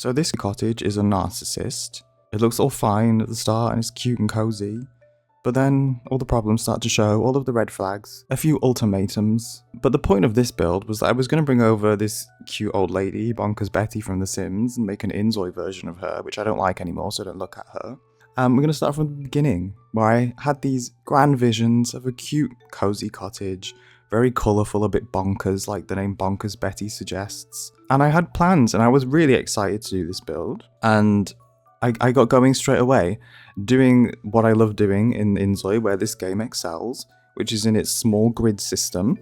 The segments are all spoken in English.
So this cottage is a narcissist. It looks all fine at the start and it's cute and cozy. But then all the problems start to show, all of the red flags, a few ultimatums. But the point of this build was that I was going to bring over this cute old lady, Bonkers Betty from The Sims, and make an InZOI version of her, which I don't like anymore, so don't look at her. We're going to start from the beginning, where I had these grand visions of a cute, cozy cottage, very colourful, a bit bonkers, like the name Bonkers Betty suggests. And I had plans, and I was really excited to do this build. And I got going straight away, doing what I love doing in InZOI, where this game excels, which is in its small grid system.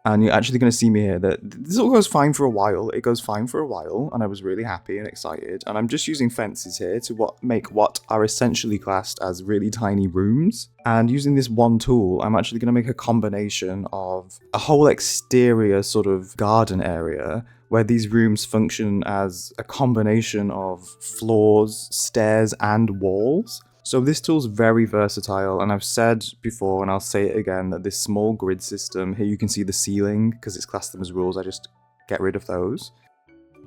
And you're actually going to see me here that this all goes fine for a while. It goes fine for a while, and I was really happy and excited. And I'm just using fences here to make what are essentially classed as really tiny rooms. And using this one tool, I'm actually going to make a combination of a whole exterior sort of garden area, where these rooms function as a combination of floors, stairs, and walls. So this tool's very versatile, and I've said before, and I'll say it again, that this small grid system, here you can see the ceiling, because it's classed them as rules, I just get rid of those.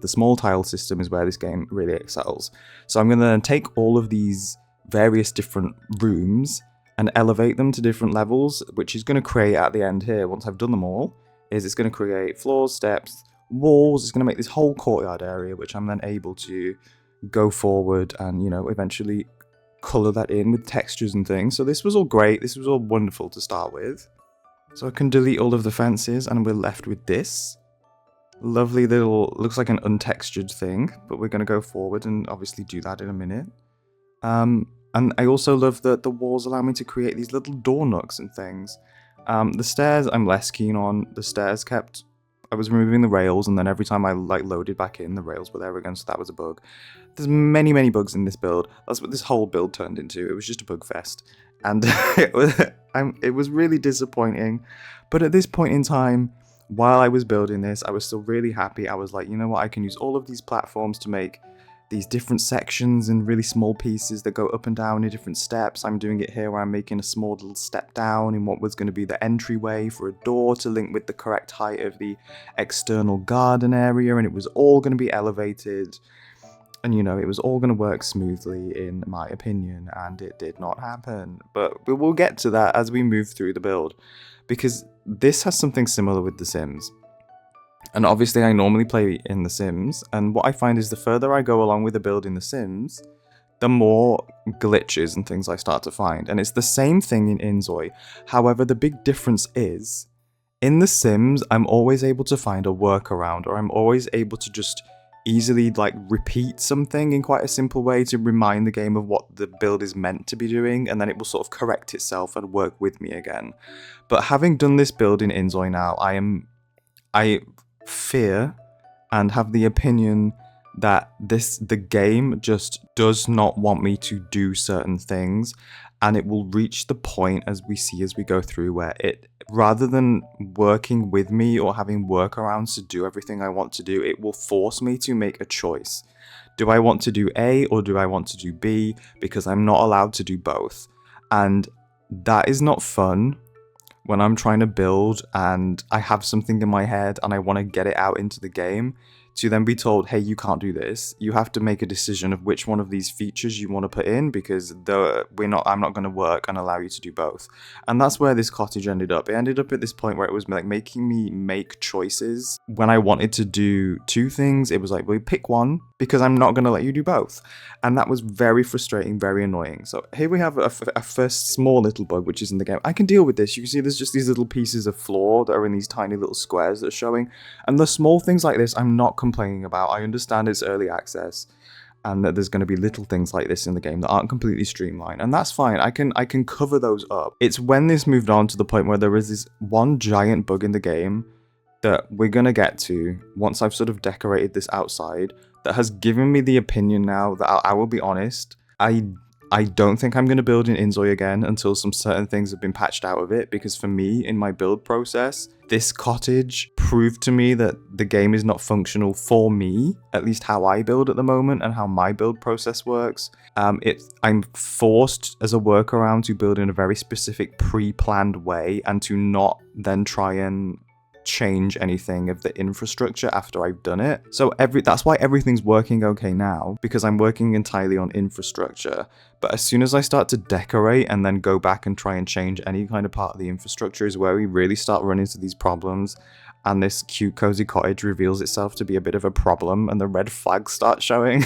The small tile system is where this game really excels. So I'm going to take all of these various different rooms and elevate them to different levels, which is going to create at the end here, once I've done them all, is it's going to create floors, steps, walls. It's going to make this whole courtyard area, which I'm then able to go forward and, you know, eventually colour that in with textures and things. So this was all great. This was all wonderful to start with. So I can delete all of the fences and we're left with this lovely little, looks like an untextured thing, but we're going to go forward and obviously do that in a minute. And I also love that the walls allow me to create these little door nooks and things. The stairs I'm less keen on. The stairs I was removing the rails, and then every time I loaded back in, the rails were there again, so that was a bug. There's many bugs in this build. That's what this whole build turned into. It was just a bug fest. And it was really disappointing. But at this point in time, while I was building this, I was still really happy. I was like, you know what, I can use all of these platforms to make these different sections and really small pieces that go up and down in different steps. I'm doing it here where I'm making a small little step down in what was going to be the entryway for a door to link with the correct height of the external garden area, and it was all going to be elevated. And, you know, it was all going to work smoothly, in my opinion, and it did not happen. But we'll get to that as we move through the build, because this has something similar with The Sims. And obviously I normally play in The Sims, and what I find is the further I go along with the build in The Sims, the more glitches and things I start to find. And it's the same thing in InZOI. However, the big difference is, in The Sims, I'm always able to find a workaround, or I'm always able to just easily repeat something in quite a simple way to remind the game of what the build is meant to be doing, and then it will sort of correct itself and work with me again. But having done this build in InZOI now, I fear and have the opinion that the game just does not want me to do certain things, and it will reach the point, as we see as we go through, where it, rather than working with me or having workarounds to do everything I want to do, it will force me to make a choice. Do I want to do A or do I want to do B? Because I'm not allowed to do both. And that is not fun when I'm trying to build and I have something in my head and I want to get it out into the game, to then be told, hey, you can't do this. You have to make a decision of which one of these features you want to put in, because I'm not going to work and allow you to do both. And that's where this cottage ended up. It ended up at this point where it was making me make choices. When I wanted to do two things, it was like, well, pick one, because I'm not going to let you do both. And that was very frustrating, very annoying. So here we have a first small little bug, which is in the game. I can deal with this. You can see there's just these little pieces of floor that are in these tiny little squares that are showing. And the small things like this, I'm not complaining about. I understand it's early access and that there's going to be little things like this in the game that aren't completely streamlined, and that's fine. I can cover those up. It's when this moved on to the point where there is this one giant bug in the game that we're going to get to once I've sort of decorated this outside, that has given me the opinion now that I will be honest, I don't think I'm going to build in InZOI again until some certain things have been patched out of it, because for me, in my build process, this cottage proved to me that the game is not functional for me, at least how I build at the moment and how my build process works. I'm forced as a workaround to build in a very specific pre-planned way, and to not then try and change anything of the infrastructure after I've done it. So that's why everything's working okay now, because I'm working entirely on infrastructure. But as soon as I start to decorate and then go back and try and change any kind of part of the infrastructure is where we really start running into these problems. And this cute cozy cottage reveals itself to be a bit of a problem and the red flags start showing.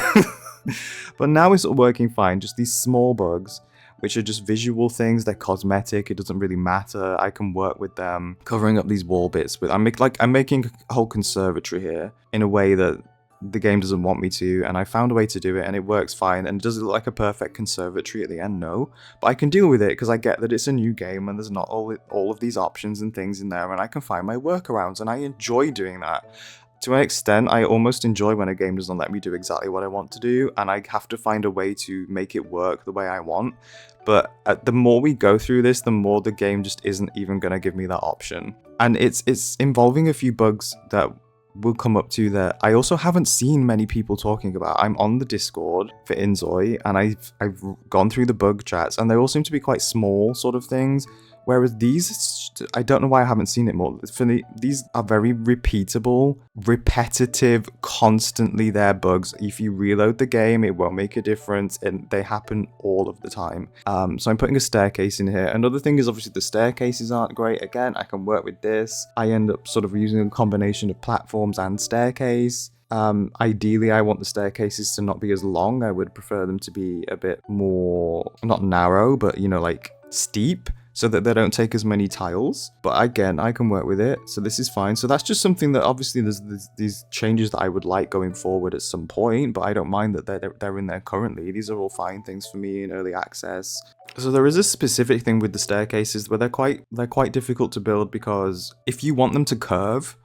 But now it's all working fine, just these small bugs, which are just visual things. They're cosmetic, it doesn't really matter. I can work with them, covering up these wall bits. I'm making a whole conservatory here in a way that the game doesn't want me to, and I found a way to do it, and it works fine. And does it look like a perfect conservatory at the end? No, but I can deal with it because I get that it's a new game and there's not all of these options and things in there, and I can find my workarounds, and I enjoy doing that. To an extent, I almost enjoy when a game doesn't let me do exactly what I want to do, and I have to find a way to make it work the way I want. But the more we go through this, the more the game just isn't even going to give me that option. And it's involving a few bugs that we'll come up to that I also haven't seen many people talking about. I'm on the Discord for InZOI, and I've gone through the bug chats, and they all seem to be quite small sort of things. Whereas these, I don't know why I haven't seen it more. For me, these are very repeatable, repetitive, constantly there bugs. If you reload the game, it won't make a difference, and they happen all of the time. So I'm putting a staircase in here. Another thing is obviously the staircases aren't great. Again, I can work with this. I end up sort of using a combination of platforms and staircase. Ideally, I want the staircases to not be as long. I would prefer them to be a bit more, not narrow, but like steep, so that they don't take as many tiles. But again, I can work with it, so this is fine. So that's just something that obviously there's these changes that I would like going forward at some point, but I don't mind that they're in there currently. These are all fine things for me in early access. So there is a specific thing with the staircases where they're quite difficult to build, because if you want them to curve,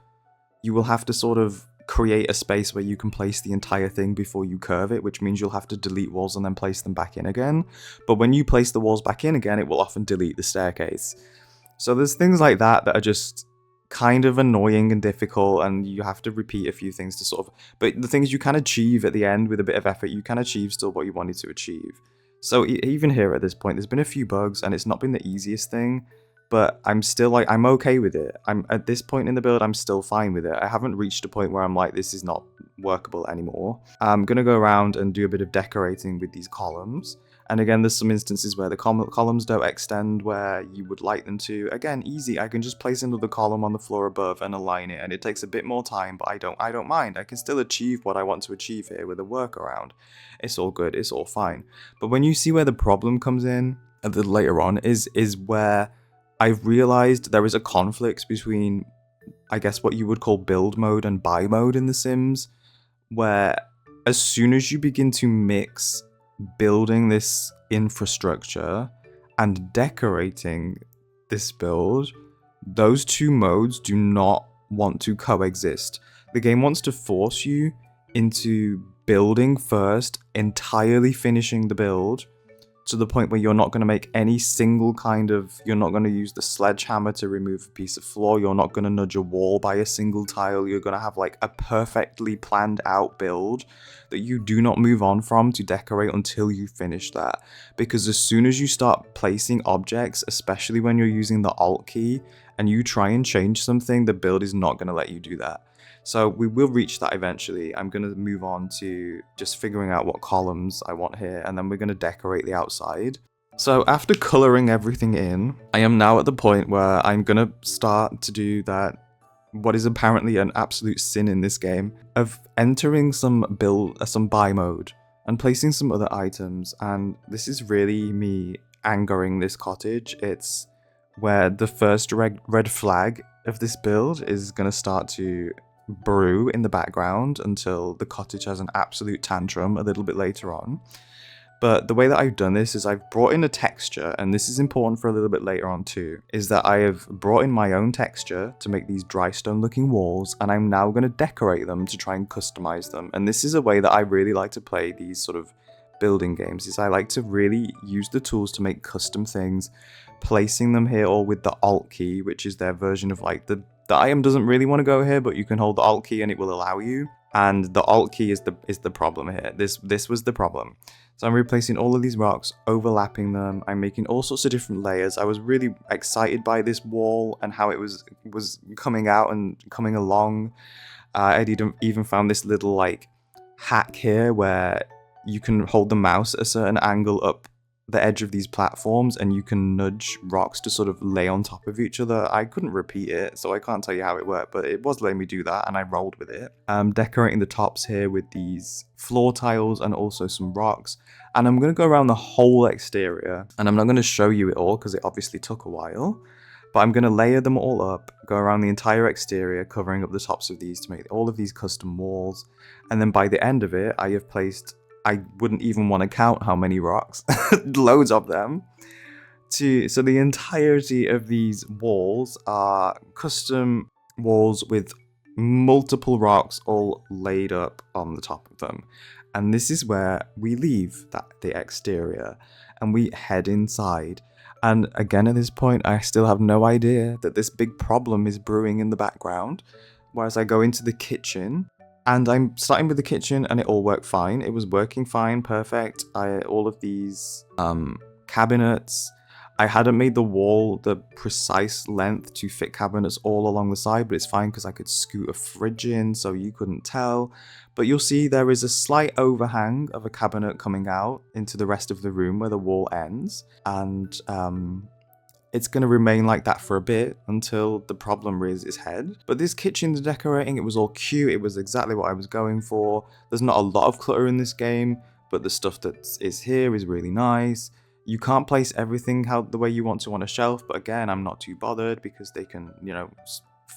you will have to sort of create a space where you can place the entire thing before you curve it, which means you'll have to delete walls and then place them back in again. But when you place the walls back in again, it will often delete the staircase. So there's things like that are just kind of annoying and difficult, and you have to repeat a few things to sort of, but the things you can achieve at the end with a bit of effort, you can achieve still what you wanted to achieve. So even here at this point, there's been a few bugs, and it's not been the easiest thing, but I'm still I'm okay with it. I'm at this point in the build, I'm still fine with it. I haven't reached a point where I'm like, this is not workable anymore. I'm gonna go around and do a bit of decorating with these columns. And again, there's some instances where the columns don't extend where you would like them to. Again, easy. I can just place another column on the floor above and align it, and it takes a bit more time, but I don't mind. I can still achieve what I want to achieve here with a workaround. It's all good. It's all fine. But when you see where the problem comes in a little later on is where I've realized there is a conflict between, I guess, what you would call build mode and buy mode in The Sims, where as soon as you begin to mix building this infrastructure and decorating this build, those two modes do not want to coexist. The game wants to force you into building first, entirely finishing the build, to the point where you're not going to make any single kind of, you're not going to use the sledgehammer to remove a piece of floor, you're not going to nudge a wall by a single tile, you're going to have like a perfectly planned out build that you do not move on from to decorate until you finish that. Because as soon as you start placing objects, especially when you're using the Alt key, and you try and change something, the build is not going to let you do that. So we will reach that eventually. I'm going to move on to just figuring out what columns I want here, and then we're going to decorate the outside. So after colouring everything in, I am now at the point where I'm going to start to do that, what is apparently an absolute sin in this game, of entering some buy mode and placing some other items. And this is really me angering this cottage. It's where the first red flag of this build is going to start to brew in the background until the cottage has an absolute tantrum a little bit later on. But the way that I've done this is I've brought in a texture, and this is important for a little bit later on too, is that I have brought in my own texture to make these dry stone looking walls, and I'm now going to decorate them to try and customize them. And this is a way that I really like to play these sort of building games, is I like to really use the tools to make custom things, placing them here all with the Alt key, which is their version of like the item doesn't really want to go here, but you can hold the Alt key and it will allow you. And the Alt key is the problem here. This was the problem. So I'm replacing all of these rocks, overlapping them. I'm making all sorts of different layers. I was really excited by this wall and how it was coming out and coming along. I'd even found this little like hack here where you can hold the mouse at a certain angle up the edge of these platforms and you can nudge rocks to sort of lay on top of each other. I couldn't repeat it, so I can't tell you how it worked, but it was letting me do that and I rolled with it. I'm decorating the tops here with these floor tiles and also some rocks. And I'm going to go around the whole exterior, and I'm not going to show you it all because it obviously took a while. But I'm going to layer them all up, go around the entire exterior, covering up the tops of these to make all of these custom walls. And then by the end of it, I have placed, I wouldn't even want to count how many rocks, loads of them. So the entirety of these walls are custom walls with multiple rocks all laid up on the top of them. And this is where we leave the exterior and we head inside. And again, at this point, I still have no idea that this big problem is brewing in the background. Whereas I go into the kitchen, and I'm starting with the kitchen, and it all worked fine. It was working fine, perfect. All of these cabinets, I hadn't made the wall the precise length to fit cabinets all along the side, but it's fine because I could scoot a fridge in, so you couldn't tell. But you'll see there is a slight overhang of a cabinet coming out into the rest of the room where the wall ends. And it's going to remain like that for a bit until the problem rears its head. But this kitchen decorating, it was all cute. It was exactly what I was going for. There's not a lot of clutter in this game, but the stuff that is here is really nice. You can't place everything the way you want to on a shelf, but again, I'm not too bothered because they can,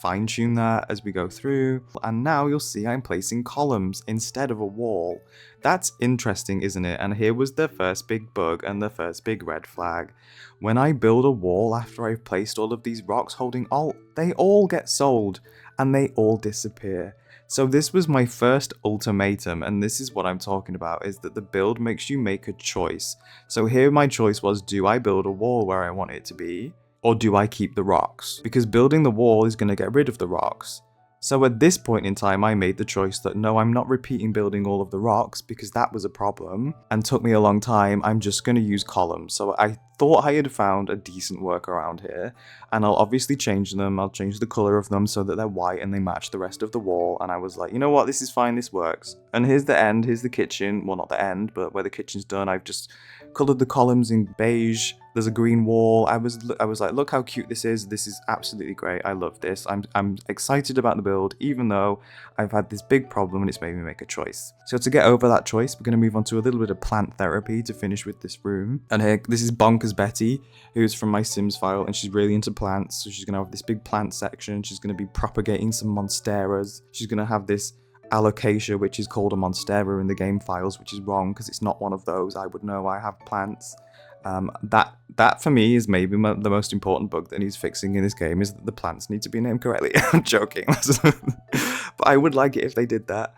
fine-tune that as we go through. And now you'll see I'm placing columns instead of a wall. That's interesting, isn't it? And here was the first big bug and the first big red flag. When I build a wall after I've placed all of these rocks holding Alt, they all get sold and they all disappear. So this was my first ultimatum, and this is what I'm talking about, is that the build makes you make a choice. So here my choice was, do I build a wall where I want it to be, or do I keep the rocks? Because building the wall is going to get rid of the rocks. So at this point in time, I made the choice that no, I'm not repeating building all of the rocks because that was a problem and took me a long time. I'm just going to use columns. So I thought I had found a decent workaround here, and I'll obviously change them. I'll change the color of them so that they're white and they match the rest of the wall. And I was like, you know what, this is fine, this works. And here's the end, here's the kitchen. Well, not the end, but where the kitchen's done, I've just colored the columns in beige. There's a green wall. I was like, look how cute this is. This is absolutely great. I love this. I'm excited about the build, even though I've had this big problem and it's made me make a choice. So to get over that choice, we're going to move on to a little bit of plant therapy to finish with this room. And here, this is Bonkers Betty, who's from my Sims file, and she's really into plants. So she's going to have this big plant section. She's going to be propagating some monsteras. She's going to have this alocasia, which is called a monstera in the game files, which is wrong because it's not one of those. I would know, I have plants. That for me is maybe the most important bug that needs fixing in this game, is that the plants need to be named correctly. I'm joking. But I would like it if they did that.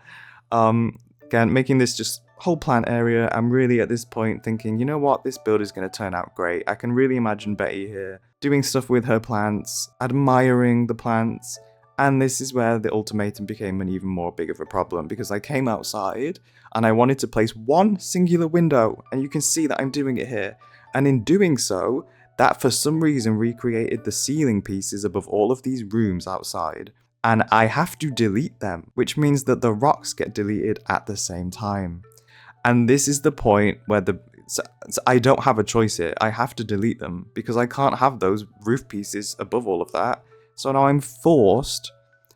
Again, making this just whole plant area, I'm really at this point thinking, you know what, this build is going to turn out great. I can really imagine Betty here doing stuff with her plants, admiring the plants. And this is where the ultimatum became an even more big of a problem, because I came outside and I wanted to place one singular window, and you can see that I'm doing it here. And in doing so, that for some reason recreated the ceiling pieces above all of these rooms outside. And I have to delete them, which means that the rocks get deleted at the same time. And this is the point where so I don't have a choice here. I have to delete them because I can't have those roof pieces above all of that. So now I'm forced,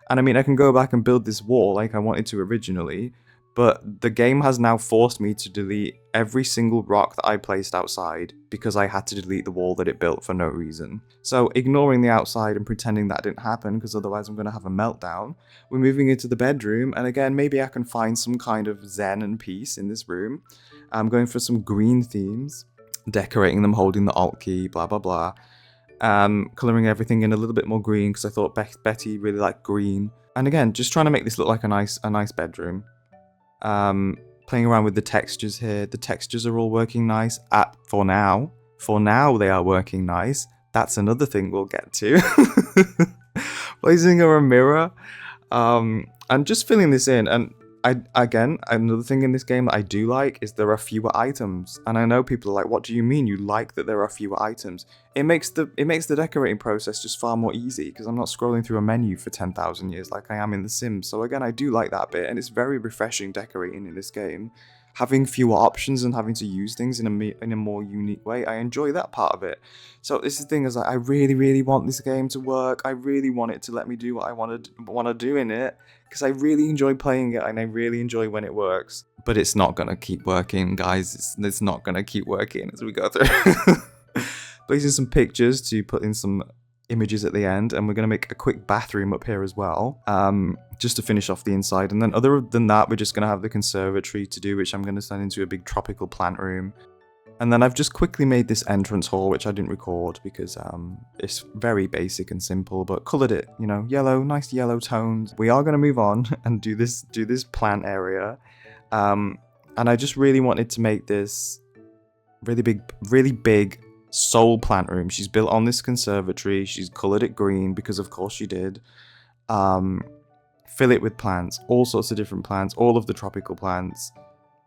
and I mean, I can go back and build this wall like I wanted to originally, but the game has now forced me to delete every single rock that I placed outside because I had to delete the wall that it built for no reason. So ignoring the outside and pretending that didn't happen, because otherwise I'm going to have a meltdown, we're moving into the bedroom, and again, maybe I can find some kind of zen and peace in this room. I'm going for some green themes, decorating them, holding the Alt key, blah blah blah. Colouring everything in a little bit more green because I thought Betty really liked green. And again, just trying to make this look like a nice bedroom. Playing around with the textures here. The textures are all working nice for now. For now, they are working nice. That's another thing we'll get to. Placing a mirror. And just filling this in. And Again, another thing in this game that I do like is there are fewer items, and I know people are like, what do you mean you like that there are fewer items? It makes the decorating process just far more easy, because I'm not scrolling through a menu for 10,000 years like I am in The Sims. So again, I do like that bit, and it's very refreshing decorating in this game. Having fewer options and having to use things in a more unique way, I enjoy that part of it. So this is the thing, is like, I really want this game to work. I really want it to let me do what I want to do in it, because I really enjoy playing it and I really enjoy when it works. But it's not gonna keep working, guys. It's not gonna keep working as we go through. Placing some pictures to put in some images at the end, and we're gonna make a quick bathroom up here as well, just to finish off the inside. And then other than that, we're just gonna have the conservatory to do, which I'm gonna turn into a big tropical plant room. And then I've just quickly made this entrance hall, which I didn't record because it's very basic and simple, but coloured it, you know, yellow, nice yellow tones. We are going to move on and do this plant area. And I just really wanted to make this really big soul plant room. She's built on this conservatory. She's coloured it green because of course she did. Fill it with plants, all sorts of different plants, all of the tropical plants.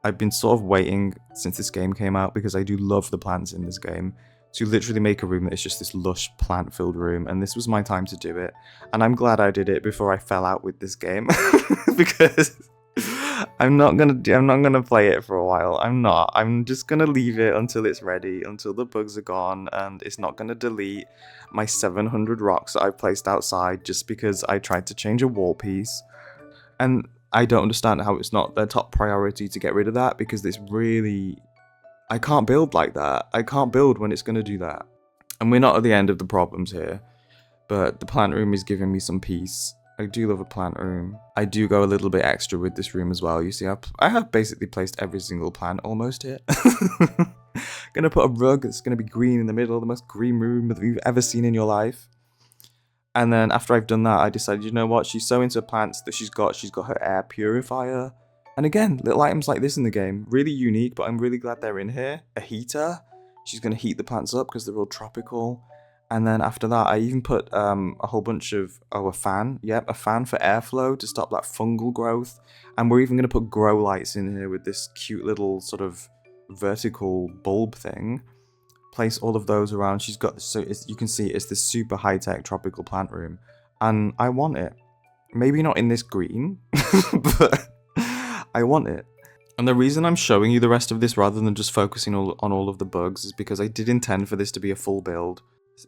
I've been sort of waiting since this game came out, because I do love the plants in this game, to literally make a room that is just this lush plant-filled room, and this was my time to do it. And I'm glad I did it before I fell out with this game, because I'm not gonna play it for a while. I'm just gonna leave it until it's ready, until the bugs are gone, and it's not gonna delete my 700 rocks that I've placed outside just because I tried to change a wall piece. And I don't understand how it's not their top priority to get rid of that, because it's really... I can't build like that. I can't build when it's going to do that. And we're not at the end of the problems here, but the plant room is giving me some peace. I do love a plant room. I do go a little bit extra with this room as well. You see, I have basically placed every single plant almost here. Gonna put a rug that's going to be green in the middle, the most green room that you've ever seen in your life. And then after I've done that, I decided, you know what, she's so into plants that she's got her air purifier. And again, little items like this in the game, really unique, but I'm really glad they're in here. A heater, she's going to heat the plants up because they're all tropical. And then after that, I even put a whole bunch of, a fan. Yep, a fan for airflow to stop that fungal growth. And we're even going to put grow lights in here with this cute little sort of vertical bulb thing. Place all of those around. She's got, so you can see it's this super high-tech tropical plant room, and I want it. Maybe not in this green, but I want it. And the reason I'm showing you the rest of this rather than just focusing on all of the bugs is because I did intend for this to be a full build.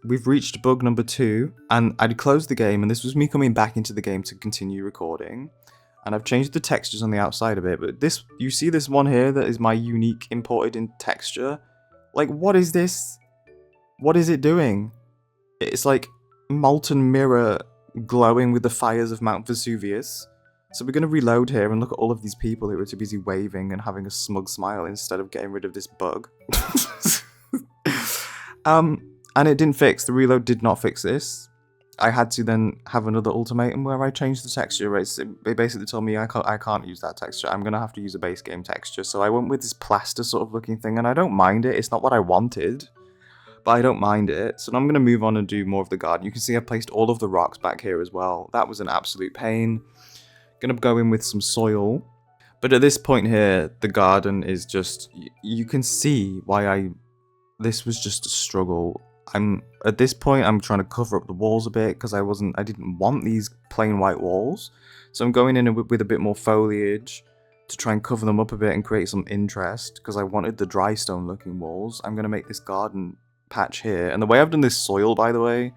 We've reached bug number 2, and I'd closed the game, and this was me coming back into the game to continue recording. And I've changed the textures on the outside a bit, but this, you see this one here that is my unique imported in texture? Like, what is this? What is it doing? It's like molten mirror glowing with the fires of Mount Vesuvius. So we're going to reload here and look at all of these people who are too busy waving and having a smug smile instead of getting rid of this bug. And it didn't fix. The reload did not fix this. I had to then have another ultimatum where I changed the texture rates. It basically told me I can't use that texture. I'm going to have to use a base game texture. So I went with this plaster sort of looking thing, and I don't mind it. It's not what I wanted, but I don't mind it. So now I'm going to move on and do more of the garden. You can see I placed all of the rocks back here as well. That was an absolute pain. Going to go in with some soil. But at this point here, the garden is just... You can see why this was just a struggle. At this point, I'm trying to cover up the walls a bit because I didn't want these plain white walls. So I'm going in with a bit more foliage to try and cover them up a bit and create some interest because I wanted the dry stone looking walls. I'm going to make this garden patch here. And the way I've done this soil, by the way,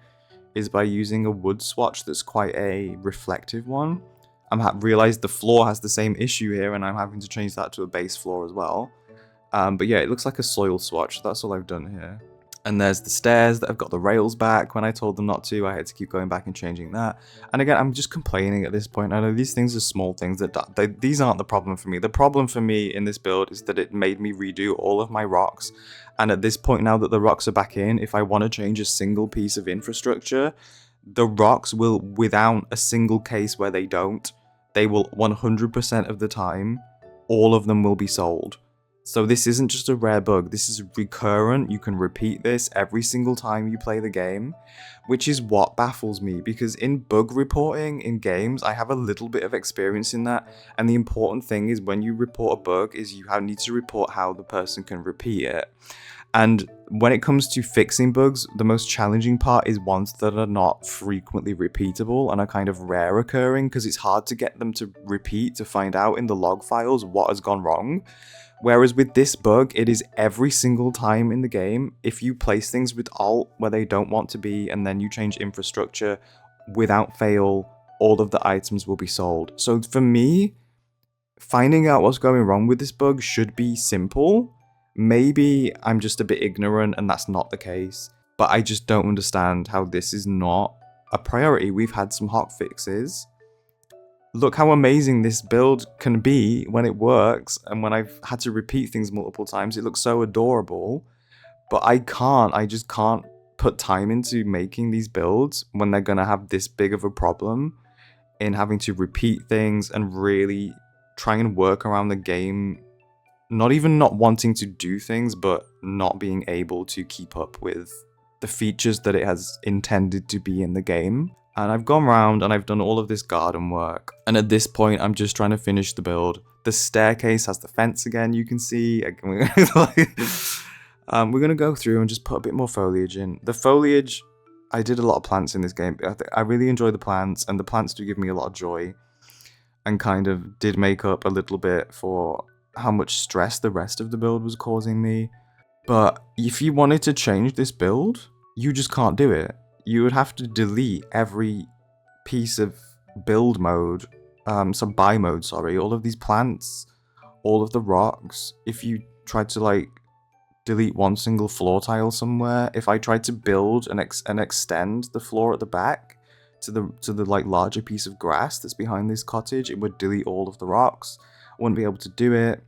is by using a wood swatch that's quite a reflective one. I've realized the floor has the same issue here and I'm having to change that to a base floor as well. But yeah, it looks like a soil swatch. That's all I've done here. And there's the stairs that have got the rails back. When I told them not to, I had to keep going back and changing that. And again, I'm just complaining at this point. I know these things are small things. These aren't the problem for me. The problem for me in this build is that it made me redo all of my rocks. And at this point now that the rocks are back in, if I want to change a single piece of infrastructure, the rocks will, without a single case where they don't, they will 100% of the time, all of them will be sold. So this isn't just a rare bug, this is recurrent. You can repeat this every single time you play the game, which is what baffles me, because in bug reporting in games, I have a little bit of experience in that, and the important thing is when you report a bug is you need to report how the person can repeat it. And when it comes to fixing bugs, the most challenging part is ones that are not frequently repeatable and are kind of rare occurring, because it's hard to get them to repeat to find out in the log files what has gone wrong. Whereas with this bug, it is every single time in the game. If you place things with alt where they don't want to be, and then you change infrastructure, without fail, all of the items will be sold. So for me, finding out what's going wrong with this bug should be simple. Maybe I'm just a bit ignorant and that's not the case, but I just don't understand how this is not a priority. We've had some hot fixes. Look how amazing this build can be when it works, and when I've had to repeat things multiple times, it looks so adorable. But I just can't put time into making these builds when they're gonna have this big of a problem in having to repeat things and really try and work around the game. Not even not wanting to do things, but not being able to keep up with the features that it has intended to be in the game. And I've gone around and I've done all of this garden work. And at this point, I'm just trying to finish the build. The staircase has the fence again, you can see. We're going to go through and just put a bit more foliage in. The foliage, I did a lot of plants in this game. I really enjoy the plants, and the plants do give me a lot of joy. And kind of did make up a little bit for how much stress the rest of the build was causing me. But if you wanted to change this build, you just can't do it. You would have to delete every piece of build mode, buy mode, sorry, all of these plants, all of the rocks. If you tried to like delete one single floor tile somewhere, if I tried to build and extend the floor at the back to the like larger piece of grass that's behind this cottage, it would delete all of the rocks. I wouldn't be able to do it.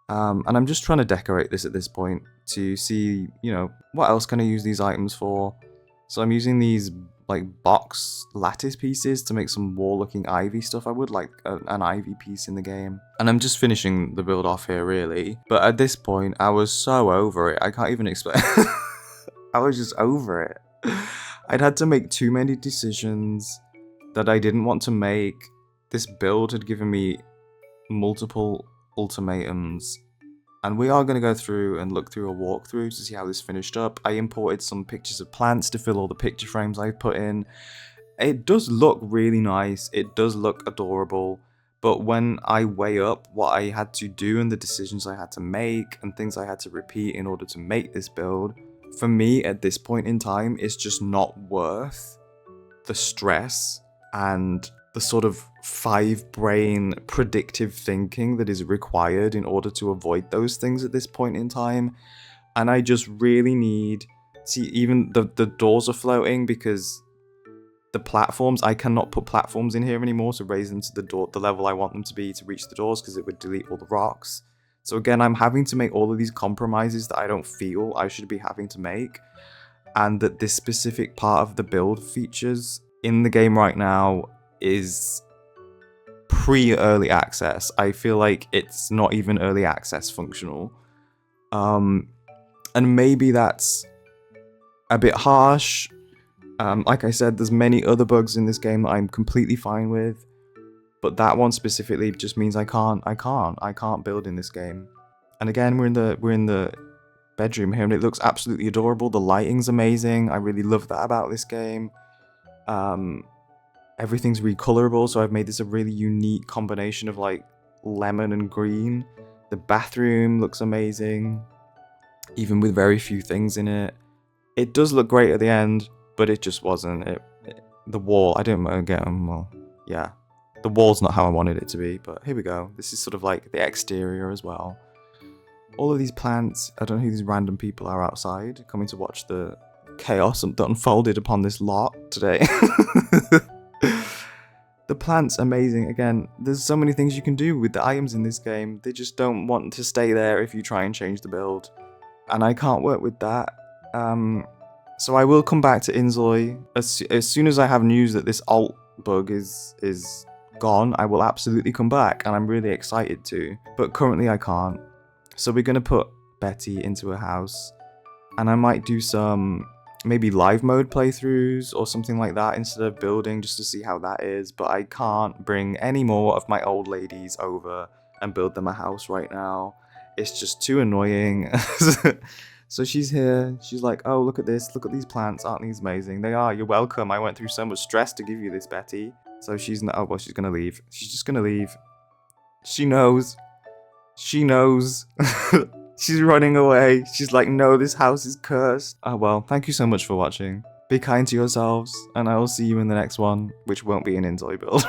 And I'm just trying to decorate this at this point to see, you know, what else can I use these items for. So I'm using these like box lattice pieces to make some wall looking ivy stuff. I would like an ivy piece in the game. And I'm just finishing the build off here really. But at this point I was so over it, I can't even explain. I was just over it. I'd had to make too many decisions that I didn't want to make. This build had given me multiple ultimatums, and we are going to go through and look through a walkthrough to see how this finished up. I imported some pictures of plants to fill all the picture frames I put in. It does look really nice, it does look adorable, but when I weigh up what I had to do and the decisions I had to make and things I had to repeat in order to make this build, for me at this point in time, it's just not worth the stress and the sort of 5-brain predictive thinking that is required in order to avoid those things at this point in time. And I just really need, see, even the doors are floating because the platforms, I cannot put platforms in here anymore to raise them to the level I want them to be to reach the doors, because it would delete all the rocks. So again, I'm having to make all of these compromises that I don't feel I should be having to make, and that this specific part of the build features in the game right now is pre-early access. I feel like it's not even early access functional. And maybe that's a bit harsh. Like I said, there's many other bugs in this game that I'm completely fine with, but that one specifically just means I can't build in this game. And again, we're in the bedroom here, and it looks absolutely adorable. The lighting's amazing. I really love that about this game. Everything's recolorable, so I've made this a really unique combination of like lemon and green. The bathroom looks amazing, even with very few things in it. It does look great at the end, but it just wasn't. The wall, I didn't get well, yeah. The wall's not how I wanted it to be, but here we go. This is sort of like the exterior as well. All of these plants, I don't know who these random people are outside, coming to watch the chaos that unfolded upon this lot today. The plants, amazing. Again, there's so many things you can do with the items in this game. They just don't want to stay there if you try and change the build. And I can't work with that. So I will come back to InZOI. As soon as I have news that this alt bug is gone, I will absolutely come back, and I'm really excited to. But currently I can't. So we're gonna put Betty into a house, and I might do some maybe live mode playthroughs or something like that instead of building, just to see how that is. But I can't bring any more of my old ladies over and build them a house right now. It's just too annoying. So she's here, she's like, oh, look at this, look at these plants, aren't these amazing? They are, you're welcome, I went through so much stress to give you this, Betty. So she's not, oh well, she's gonna leave. She's just gonna leave. She knows. She knows. She's running away. She's like, no, this house is cursed. Oh well, thank you so much for watching. Be kind to yourselves, and I will see you in the next one, which won't be an InZOI build.